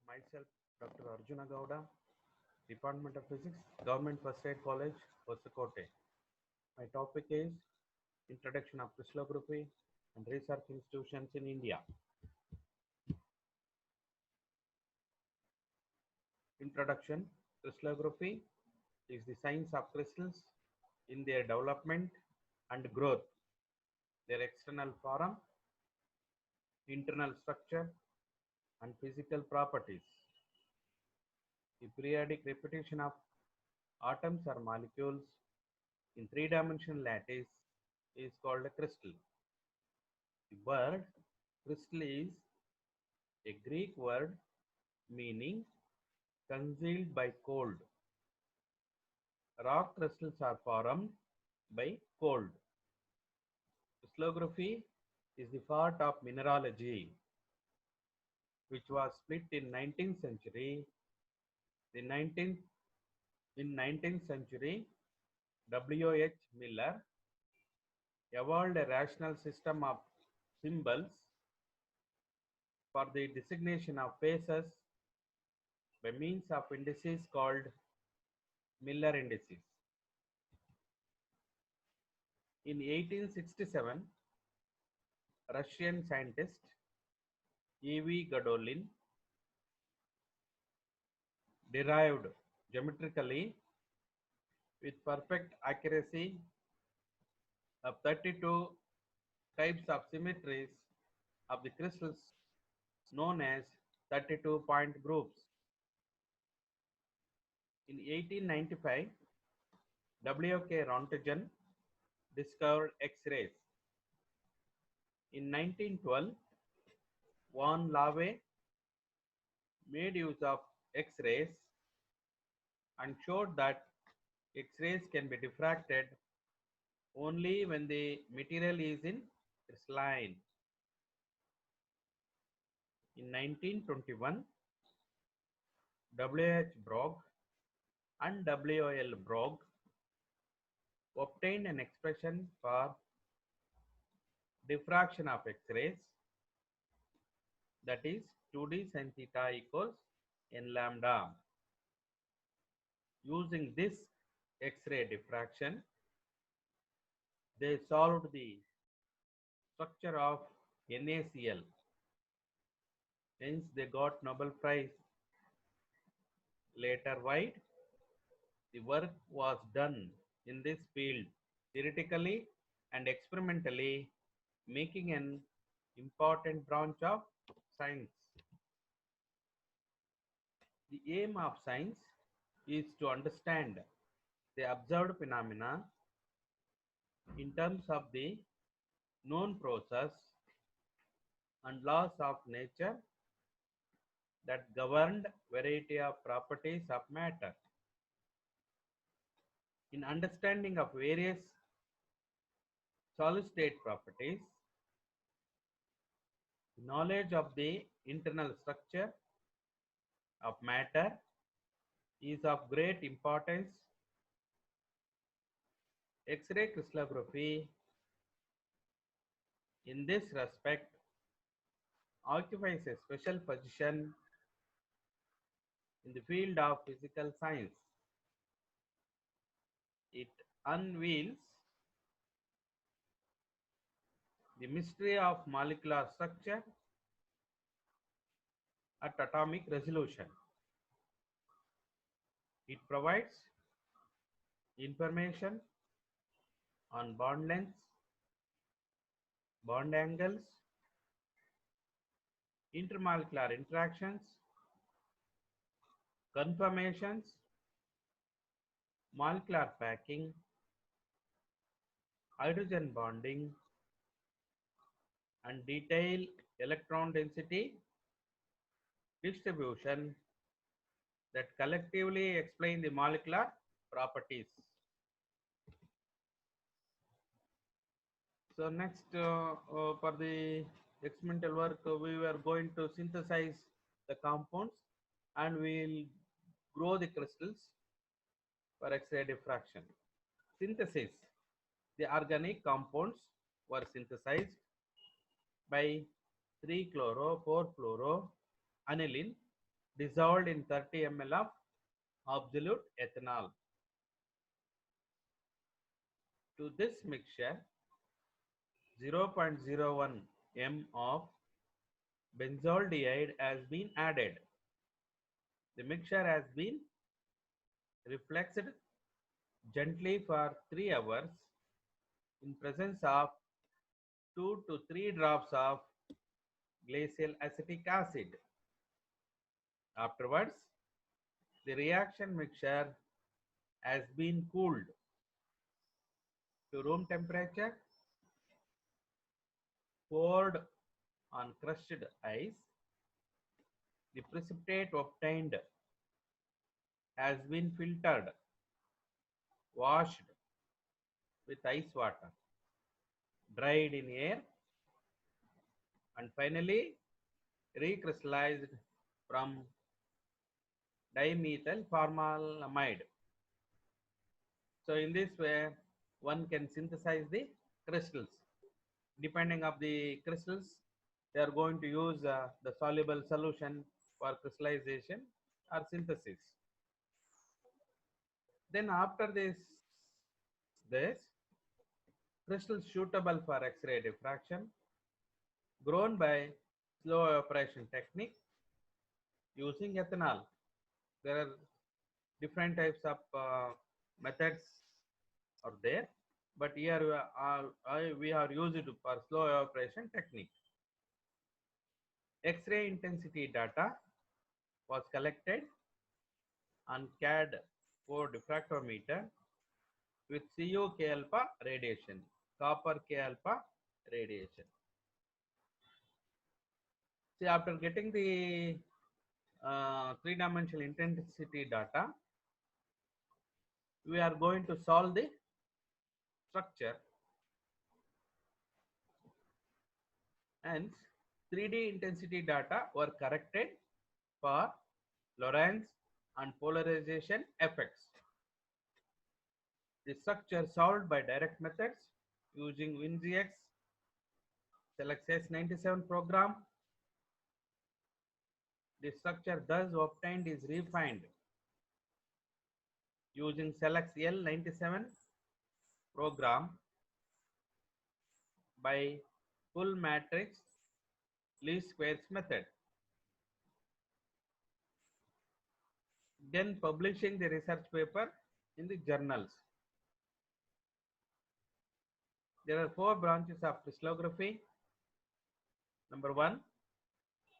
Myself, Dr. Arjuna Gowda, Department of Physics, Government First Aid College, Hosakote. My topic is Introduction of Crystallography and Research Institutions in India. Introduction. Crystallography is the science of crystals in their development and growth, their external form, internal structure, and physical properties. The periodic repetition of atoms or molecules in three-dimensional lattice is called a crystal. The word crystal is a Greek word meaning concealed by cold. Rock crystals are formed by cold. Crystallography is the part of mineralogy which was split in 19th century. The 19th in 19th century, W.H. Miller evolved a rational system of symbols for the designation of phases by means of indices called Miller indices. In 1867, Russian scientist E.V. Gadolin derived geometrically with perfect accuracy of 32 types of symmetries of the crystals known as 32-point groups. In 1895, W.K. Rontgen discovered X-rays. In 1912, von Laue made use of X-rays and showed that X-rays can be diffracted only when the material is in crystalline. In 1921, W.H. Brogg and W.L. Brogg obtained an expression for diffraction of X-rays, that is 2d sin theta equals n lambda. Using this X-ray diffraction, they solved the structure of NaCl. Hence, they got Nobel Prize. Later, White, the work was done in this field theoretically and experimentally, making an important branch of science. The aim of science is to understand the observed phenomena in terms of the known process and laws of nature that governed variety of properties of matter. In understanding of various solid state properties, knowledge of the internal structure of matter is of great importance. X-ray crystallography in this respect occupies a special position in the field of physical science. It unveils the mystery of molecular structure at atomic resolution. It provides information on bond lengths, bond angles, intermolecular interactions, conformations, molecular packing, hydrogen bonding, and detail electron density distribution that collectively explain the molecular properties. So next, for the experimental work, we were going to synthesize the compounds and we'll grow the crystals for X-ray diffraction. Synthesis. The organic compounds were synthesized by 3-chloro, 4-fluoro, aniline dissolved in 30 ml of absolute ethanol. To this mixture, 0.01 m of benzaldehyde has been added. The mixture has been reflexed gently for 3 hours in presence of 2 to 3 drops of glacial acetic acid. Afterwards, the reaction mixture has been cooled to room temperature, poured on crushed ice. The precipitate obtained has been filtered, washed with ice water, dried in air, and finally recrystallized from dimethyl formalamide. So in this way, one can synthesize the crystals. Depending of the crystals, they are going to use the soluble solution for crystallization or synthesis. Then after this crystals suitable for X-ray diffraction, grown by slow evaporation technique using ethanol. There are different types of methods are there, but here we are used for slow evaporation technique. X-ray intensity data was collected on CAD 4 diffractometer with Cu K alpha radiation, copper K alpha radiation. See, after getting the three-dimensional intensity data, we are going to solve the structure, and 3D intensity data were corrected for Lorentz and polarization effects. The structure solved by direct methods using WinGX Select S97 program. The structure thus obtained is refined using Select L97 program by full matrix least squares method. Then publishing the research paper in the journals. There are 4 branches of crystallography. Number 1,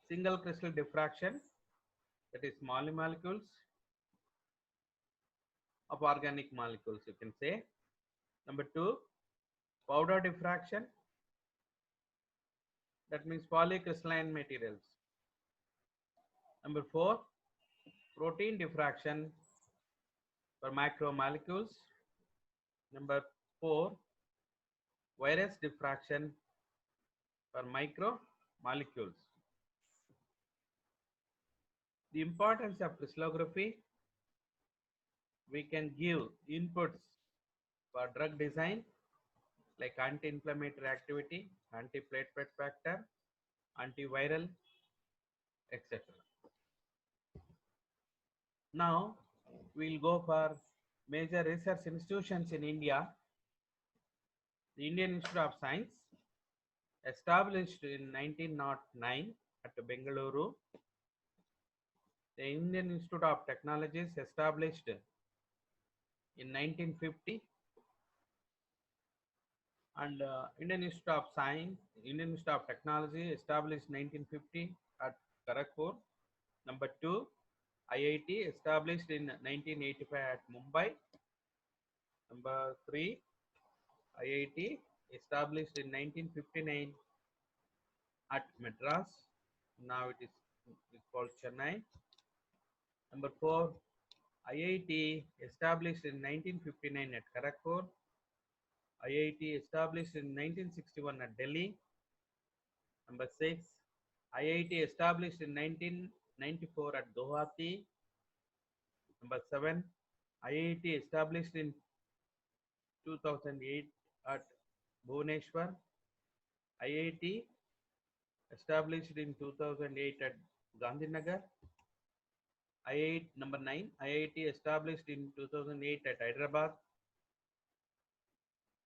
single crystal diffraction, that is small molecules of organic molecules, you can say. Number 2, powder diffraction, that means polycrystalline materials. Number 4, protein diffraction for macromolecules. Number 4, virus diffraction for micromolecules. The importance of crystallography: we can give inputs for drug design like anti-inflammatory activity, anti-platelet factor, antiviral, etc. Now we'll go for major research institutions in India. The Indian Institute of Science, established in 1909 at Bengaluru. The Indian Institute of Technologies, established in 1950, and Indian Institute of Science, Indian Institute of Technology, established 1950 at Kharagpur. Number 2, IIT, established in 1985 at Mumbai. Number 3, IIT, established in 1959 at Madras. Now it is called Chennai. Number 4, IIT, established in 1959 at Kharagpur. IIT, established in 1961 at Delhi. Number 6, IIT, established in 1994 at Guwahati. Number 7, IIT, established in 2008 at Bhubaneswar. IIT, established in 2008 at Gandhinagar. IIT number 9, IIT established in 2008 at Hyderabad.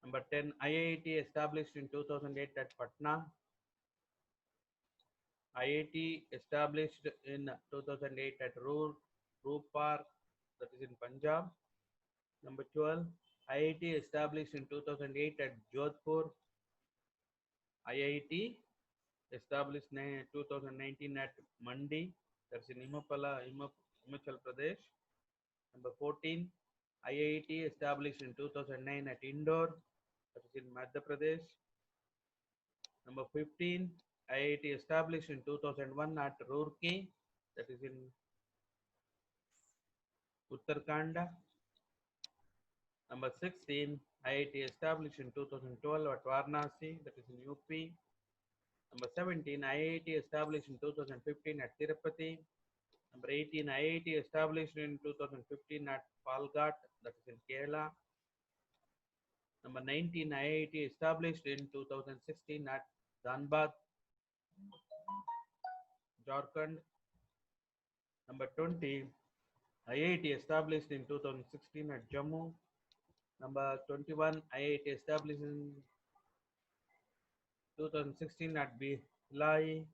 Number 10, IIT established in 2008 at Patna. IIT established in 2008 at Roopar, that is in Punjab. Number 12, IIT established in 2008 at Jodhpur. IIT established in 2019 at Mandi, that's in Himachal Pradesh. Number 14, IIT established in 2009 at Indore, that is in Madhya Pradesh. Number 15, IIT established in 2001 at Roorkee, that is in Uttarakhand. Number 16, IIT established in 2012 at Varanasi, that is in UP. Number 17, IIT established in 2015 at Tirupati. Number 18, IIT established in 2015 at Palghat, that is in Kerala. Number 19, IIT established in 2016 at Dhanbad, Jharkhand. Number 20, IIT established in 2016 at Jammu. Number 21, IIT established in 2016 at Bhilai.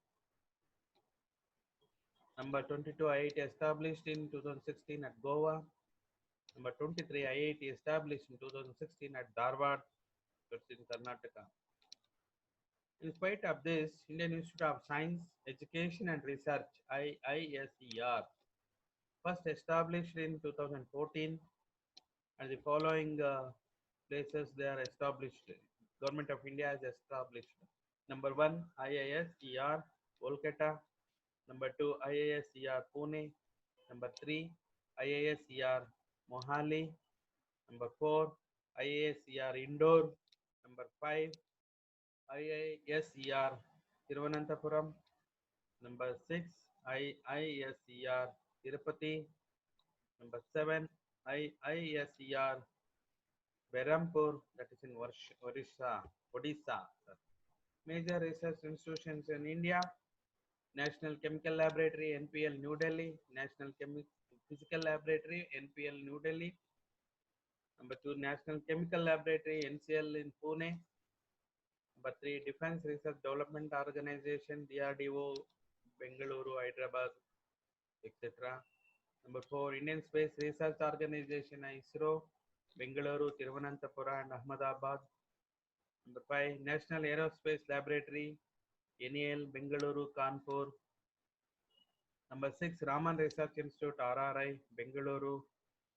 Number 22, IIT established in 2016 at Goa. Number 23, IIT established in 2016 at Dharwad, that's in Karnataka. In spite of this, Indian Institute of Science, Education and Research, IISER, first established in 2014, and the following places they are established. Government of India has established. Number 1, IISER, Kolkata. Number 2, IISER, Pune. Number 3, IISER, Mohali. Number 4, IISER, Indore. Number 5, IISER, Thiruvananthapuram. Number 6, IISER, Tirupati. Number 7, IISER, Berhampur, that is in Odisha. Major research institutions in India: National Chemical Laboratory, NPL, New Delhi. National Physical Laboratory, NPL, New Delhi. Number 2, National Chemical Laboratory, NCL in Pune. Number 3, Defense Research Development Organization, DRDO, Bengaluru, Hyderabad, etc. Number 4, Indian Space Research Organization, ISRO, Bengaluru, Thiruvananthapuram and Ahmedabad. Number 5, National Aerospace Laboratory, NAL, Bengaluru, Kanpur. Number 6, Raman Research Institute, RRI, Bengaluru.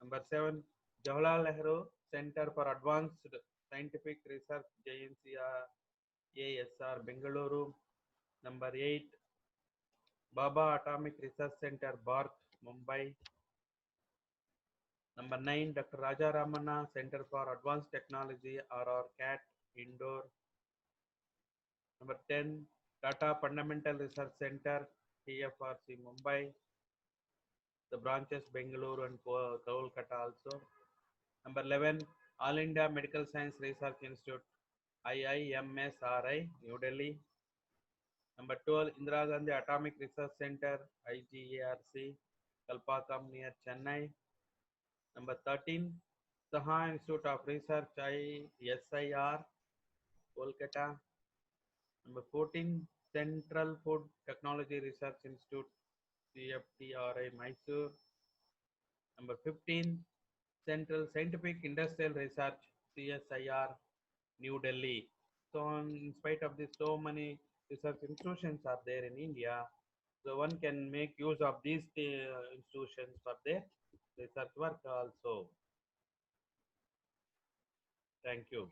Number 7, Jawaharlal Nehru Center for Advanced Scientific Research, JNCR, Bengaluru. Number 8, Baba Atomic Research Center, Bark, Mumbai. Number 9, Dr. Raja Ramana Center for Advanced Technology, RRCAT, Indore. Number 10, Tata Fundamental Research Center, TFRC, Mumbai. The branches Bengaluru and Kolkata also. Number 11, All India Medical Science Research Institute, IIMSRI, New Delhi. Number 12, Indira Gandhi Atomic Research Center, IGARC, Kalpakkam near Chennai. Number 13, Saha Institute of Research, ISIR, Kolkata. Number 14, Central Food Technology Research Institute, CFTRI, Mysore. Number 15, Central Scientific Industrial Research, CSIR, New Delhi. So in spite of this, so many research institutions are there in India. So one can make use of these institutions for their research work also. Thank you.